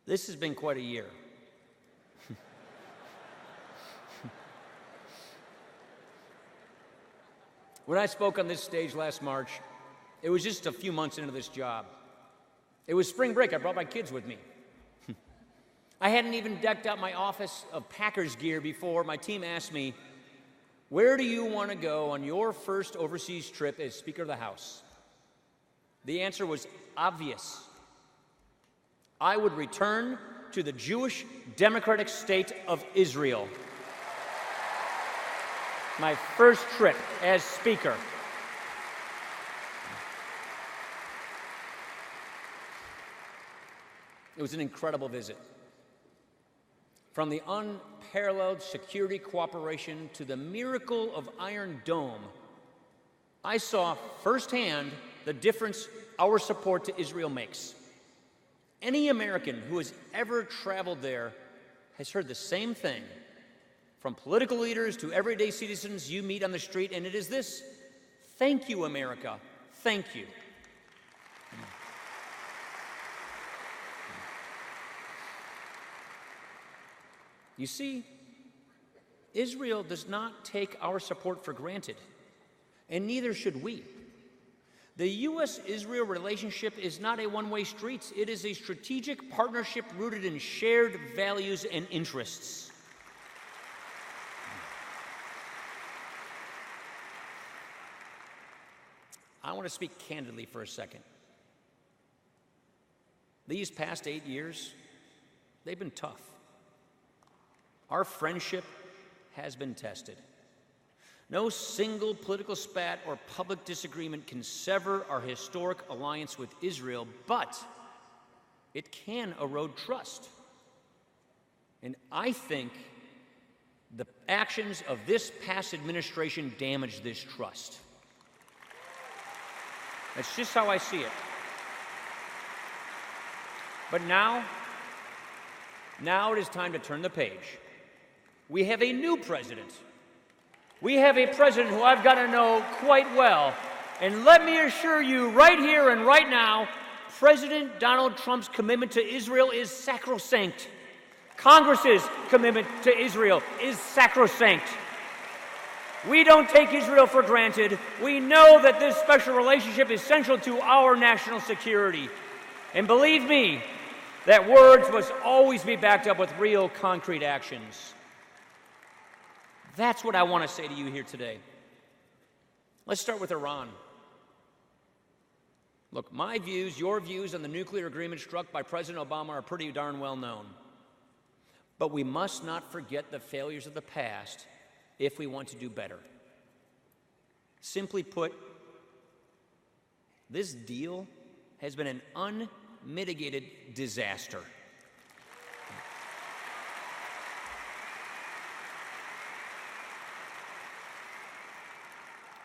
This has been quite a year. When I spoke on this stage last March, it was just a few months into this job. It was spring break. I brought my kids with me. I hadn't even decked out my office of Packers gear before my team asked me, "Where do you want to go on your first overseas trip as Speaker of the House?" The answer was obvious. I would return to the Jewish Democratic State of Israel. My first trip as Speaker. It was an incredible visit. From the unparalleled security cooperation to the miracle of Iron Dome, I saw firsthand the difference our support to Israel makes. Any American who has ever traveled there has heard the same thing, from political leaders to everyday citizens you meet on the street, and it is this: thank you, America, thank you. You see, Israel does not take our support for granted, and neither should we. The U.S.-Israel relationship is not a one-way street. It is a strategic partnership rooted in shared values and interests. I want to speak candidly for a second. These past 8 years, they've been tough. Our friendship has been tested. No single political spat or public disagreement can sever our historic alliance with Israel, but it can erode trust. And I think the actions of this past administration damaged this trust. That's just how I see it. But now it is time to turn the page. We have a new president. We have a president who I've got to know quite well. And let me assure you right here and right now, President Donald Trump's commitment to Israel is sacrosanct. Congress's commitment to Israel is sacrosanct. We don't take Israel for granted. We know that this special relationship is central to our national security. And believe me, that words must always be backed up with real, concrete actions. That's what I want to say to you here today. Let's start with Iran. Look, my views, your views on the nuclear agreement struck by President Obama are pretty darn well known. But we must not forget the failures of the past if we want to do better. Simply put, this deal has been an unmitigated disaster.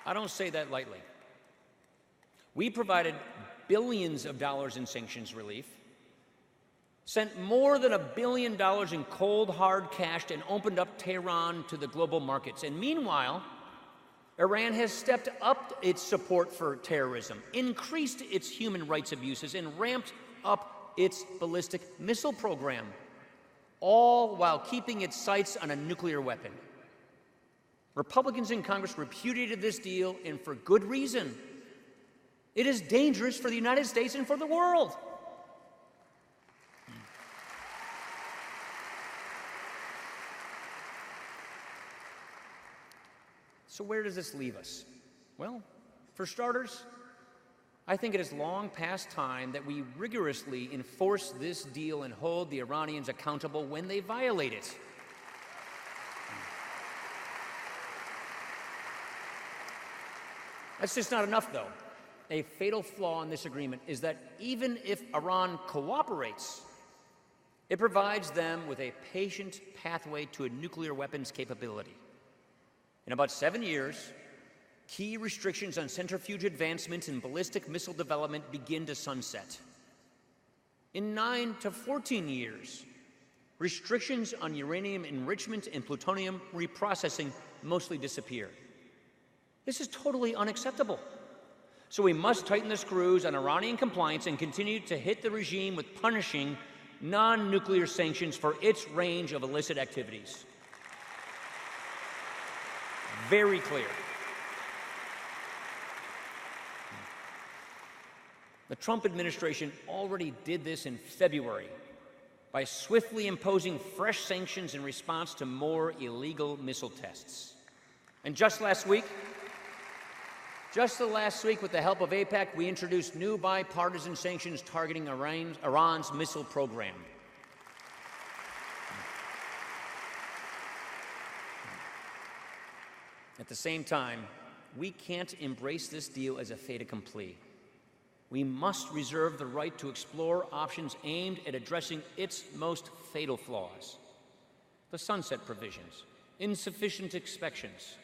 I don't say that lightly. We provided billions of dollars in sanctions relief, sent more than $1 billion in cold, hard cash, and opened up Tehran to the global markets. And meanwhile, Iran has stepped up its support for terrorism, increased its human rights abuses, and ramped up its ballistic missile program, all while keeping its sights on a nuclear weapon. Republicans in Congress repudiated this deal, and for good reason. It is dangerous for the United States and for the world. So where does this leave us? Well, for starters, I think it is long past time that we rigorously enforce this deal and hold the Iranians accountable when they violate it. That's just not enough, though. A fatal flaw in this agreement is that even if Iran cooperates, it provides them with a patient pathway to a nuclear weapons capability. In about 7 years, key restrictions on centrifuge advancement and ballistic missile development begin to sunset. In 9 to 14 years, restrictions on uranium enrichment and plutonium reprocessing mostly disappear. This is totally unacceptable. So we must tighten the screws on Iranian compliance and continue to hit the regime with punishing non-nuclear sanctions for its range of illicit activities. Very clear. The Trump administration already did this in February by swiftly imposing fresh sanctions in response to more illegal missile tests. And just the last week, with the help of AIPAC, we introduced new bipartisan sanctions targeting Iran's missile program. At the same time, we can't embrace this deal as a fait accompli. We must reserve the right to explore options aimed at addressing its most fatal flaws: the sunset provisions, insufficient inspections,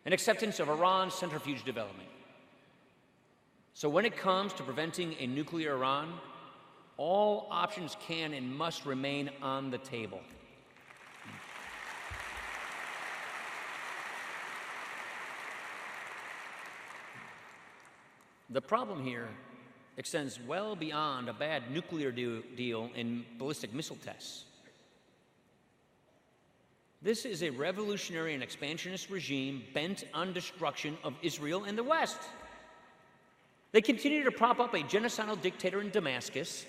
and acceptance of Iran's centrifuge development. So when it comes to preventing a nuclear Iran, all options can and must remain on the table. The problem here extends well beyond a bad nuclear deal in ballistic missile tests. This is a revolutionary and expansionist regime bent on destruction of Israel and the West. They continue to prop up a genocidal dictator in Damascus,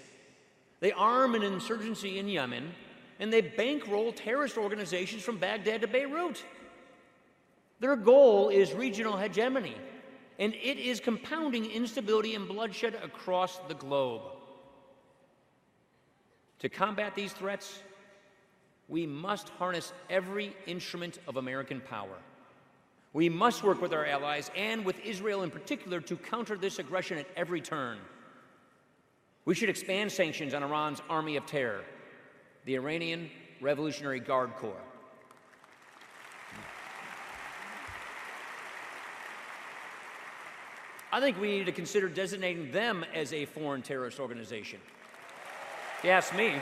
they arm an insurgency in Yemen, and they bankroll terrorist organizations from Baghdad to Beirut. Their goal is regional hegemony, and it is compounding instability and bloodshed across the globe. To combat these threats, we must harness every instrument of American power. We must work with our allies, and with Israel in particular, to counter this aggression at every turn. We should expand sanctions on Iran's army of terror, the Iranian Revolutionary Guard Corps. I think we need to consider designating them as a foreign terrorist organization. If you ask me.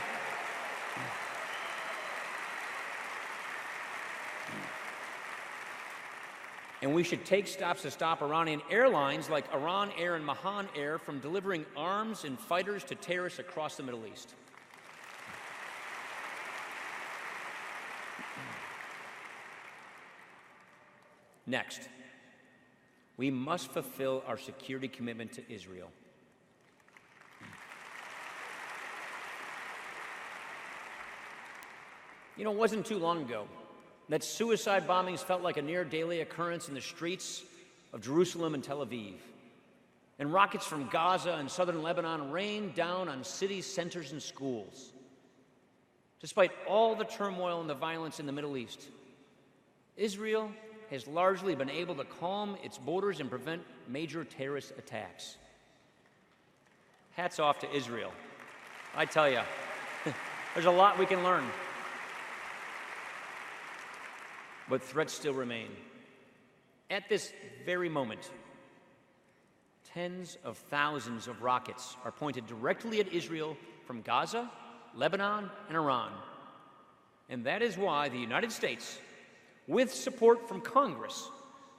And we should take steps to stop Iranian airlines like Iran Air and Mahan Air from delivering arms and fighters to terrorists across the Middle East. Next, we must fulfill our security commitment to Israel. You know, it wasn't too long ago that suicide bombings felt like a near daily occurrence in the streets of Jerusalem and Tel Aviv. And rockets from Gaza and southern Lebanon rained down on city centers and schools. Despite all the turmoil and the violence in the Middle East, Israel has largely been able to calm its borders and prevent major terrorist attacks. Hats off to Israel. I tell you, there's a lot we can learn. But threats still remain. At this very moment, tens of thousands of rockets are pointed directly at Israel from Gaza, Lebanon, and Iran. And that is why the United States, with support from Congress,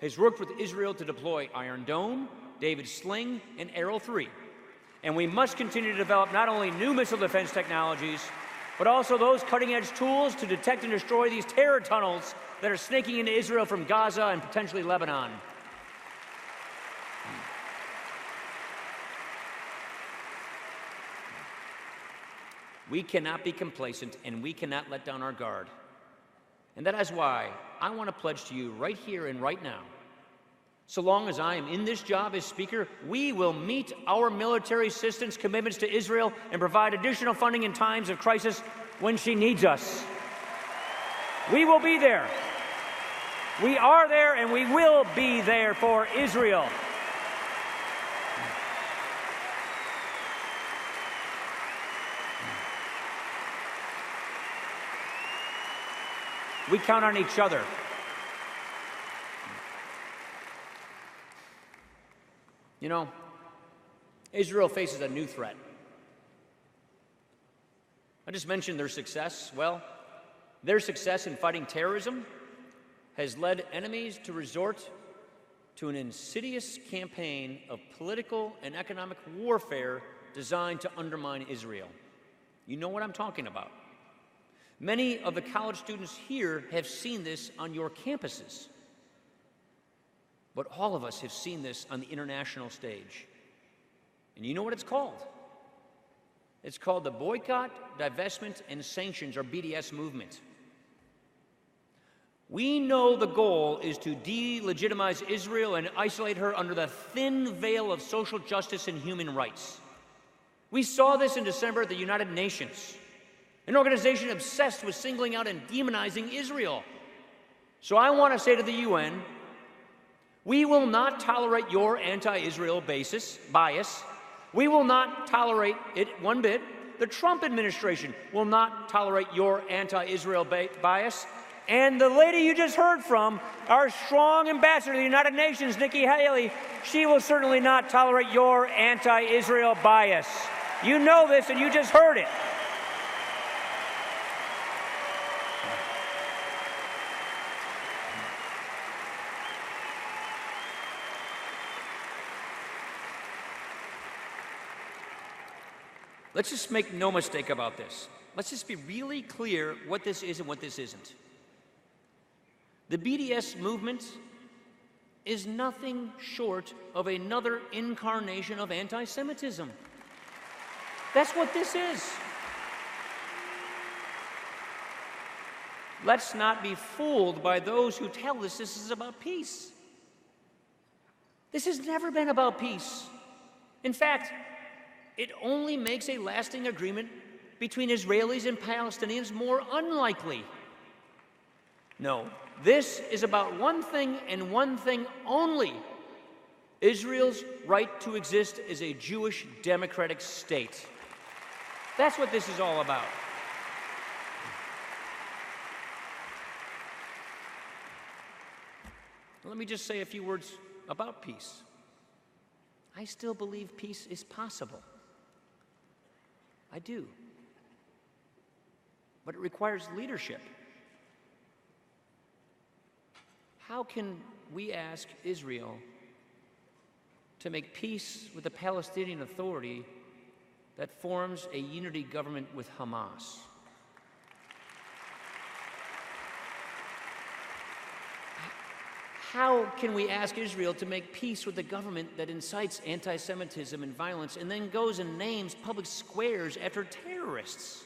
has worked with Israel to deploy Iron Dome, David's Sling, and Arrow 3. And we must continue to develop not only new missile defense technologies, but also those cutting-edge tools to detect and destroy these terror tunnels that are snaking into Israel from Gaza and potentially Lebanon. We cannot be complacent, and we cannot let down our guard. And that is why I want to pledge to you right here and right now, so long as I am in this job as Speaker, we will meet our military assistance commitments to Israel and provide additional funding in times of crisis when she needs us. We will be there. We are there, and we will be there for Israel. We count on each other. You know, Israel faces a new threat. I just mentioned their success. Well, their success in fighting terrorism has led enemies to resort to an insidious campaign of political and economic warfare designed to undermine Israel. You know what I'm talking about. Many of the college students here have seen this on your campuses. But all of us have seen this on the international stage. And you know what it's called? It's called the Boycott, Divestment, and Sanctions, or BDS movement. We know the goal is to delegitimize Israel and isolate her under the thin veil of social justice and human rights. We saw this in December at the United Nations, an organization obsessed with singling out and demonizing Israel. So I want to say to the UN, we will not tolerate your anti-Israel bias. We will not tolerate it one bit. The Trump administration will not tolerate your anti-Israel bias. And the lady you just heard from, our strong ambassador to the United Nations, Nikki Haley, she will certainly not tolerate your anti-Israel bias. You know this, and you just heard it. Let's just make no mistake about this. Let's just be really clear what this is and what this isn't. The BDS movement is nothing short of another incarnation of anti-Semitism. That's what this is. Let's not be fooled by those who tell us this is about peace. This has never been about peace. In fact, it only makes a lasting agreement between Israelis and Palestinians more unlikely. No, this is about one thing and one thing only: Israel's right to exist as a Jewish democratic state. That's what this is all about. Let me just say a few words about peace. I still believe peace is possible. I do. But it requires leadership. How can we ask Israel to make peace with the Palestinian Authority that forms a unity government with Hamas? How can we ask Israel to make peace with the government that incites anti-Semitism and violence and then goes and names public squares after terrorists?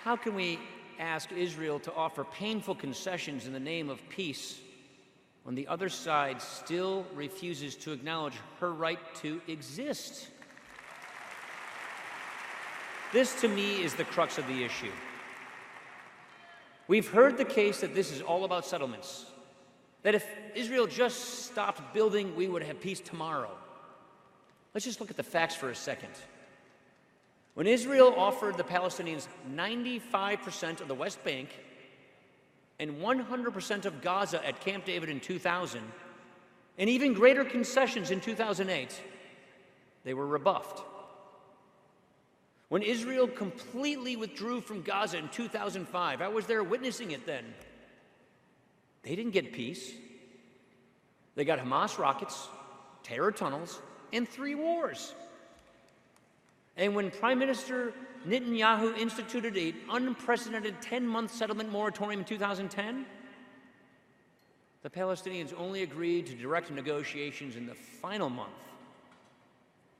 How can we ask Israel to offer painful concessions in the name of peace when the other side still refuses to acknowledge her right to exist? This, to me, is the crux of the issue. We've heard the case that this is all about settlements, that if Israel just stopped building, we would have peace tomorrow. Let's just look at the facts for a second. When Israel offered the Palestinians 95% of the West Bank and 100% of Gaza at Camp David in 2000, and even greater concessions in 2008, they were rebuffed. When Israel completely withdrew from Gaza in 2005, I was there witnessing it then. They didn't get peace. They got Hamas rockets, terror tunnels, and 3 wars. And when Prime Minister Netanyahu instituted an unprecedented 10-month settlement moratorium in 2010, the Palestinians only agreed to direct negotiations in the final month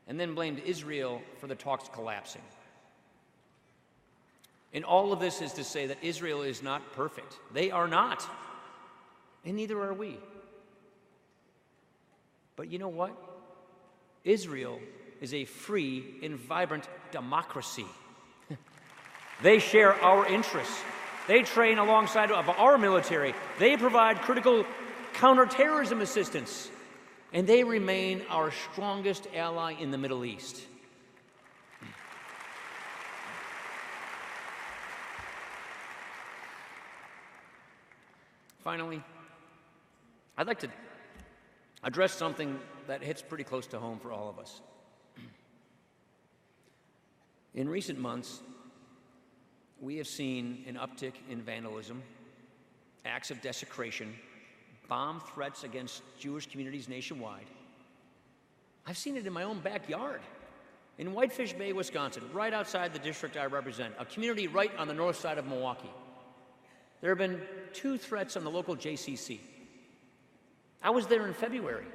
and then blamed Israel for the talks collapsing. And all of this is to say that Israel is not perfect. They are not, and neither are we. But you know what? Israel is a free and vibrant democracy. They share our interests. They train alongside of our military. They provide critical counterterrorism assistance. And they remain our strongest ally in the Middle East. Finally, I'd like to address something that hits pretty close to home for all of us. In recent months, we have seen an uptick in vandalism, acts of desecration, bomb threats against Jewish communities nationwide. I've seen it in my own backyard. In Whitefish Bay, Wisconsin, right outside the district I represent, a community right on the north side of Milwaukee, there have been 2 threats on the local JCC. I was there in February.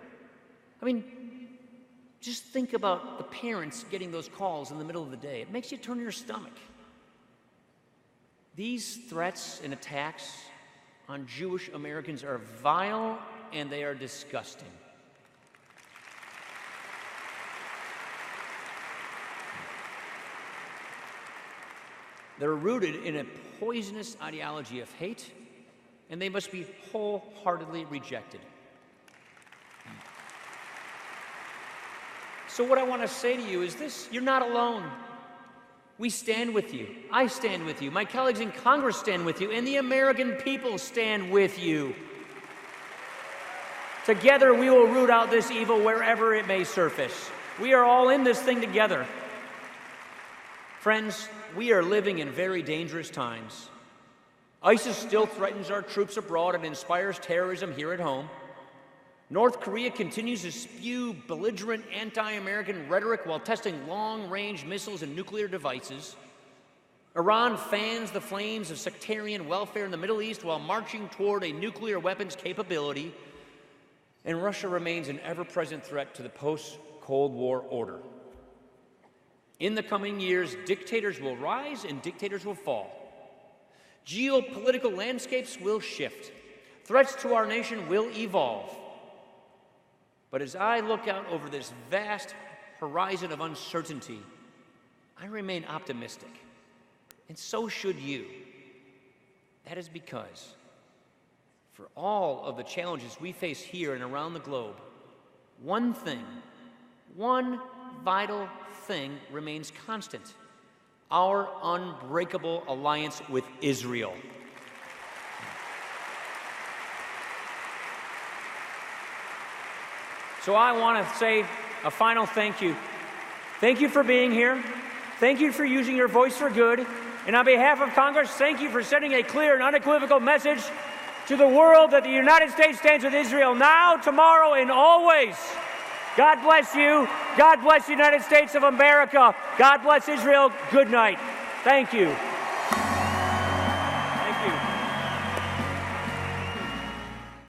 I mean, just think about the parents getting those calls in the middle of the day. It makes you turn your stomach. These threats and attacks on Jewish Americans are vile and they are disgusting. They're rooted in a poisonous ideology of hate, and they must be wholeheartedly rejected. So what I want to say to you is this: you're not alone. We stand with you. I stand with you. My colleagues in Congress stand with you, and the American people stand with you. Together, we will root out this evil wherever it may surface. We are all in this thing together. Friends, we are living in very dangerous times. ISIS still threatens our troops abroad and inspires terrorism here at home. North Korea continues to spew belligerent anti-American rhetoric while testing long-range missiles and nuclear devices. Iran fans the flames of sectarian welfare in the Middle East while marching toward a nuclear weapons capability. And Russia remains an ever-present threat to the post-Cold War order. In the coming years, dictators will rise and dictators will fall. Geopolitical landscapes will shift. Threats to our nation will evolve. But as I look out over this vast horizon of uncertainty, I remain optimistic. And so should you. That is because for all of the challenges we face here and around the globe, one vital thing remains constant: our unbreakable alliance with Israel. So I want to say a final thank you. Thank you for being here. Thank you for using your voice for good. And on behalf of Congress, thank you for sending a clear and unequivocal message to the world that the United States stands with Israel now, tomorrow, and always. God bless you. God bless the United States of America. God bless Israel. Good night. Thank you.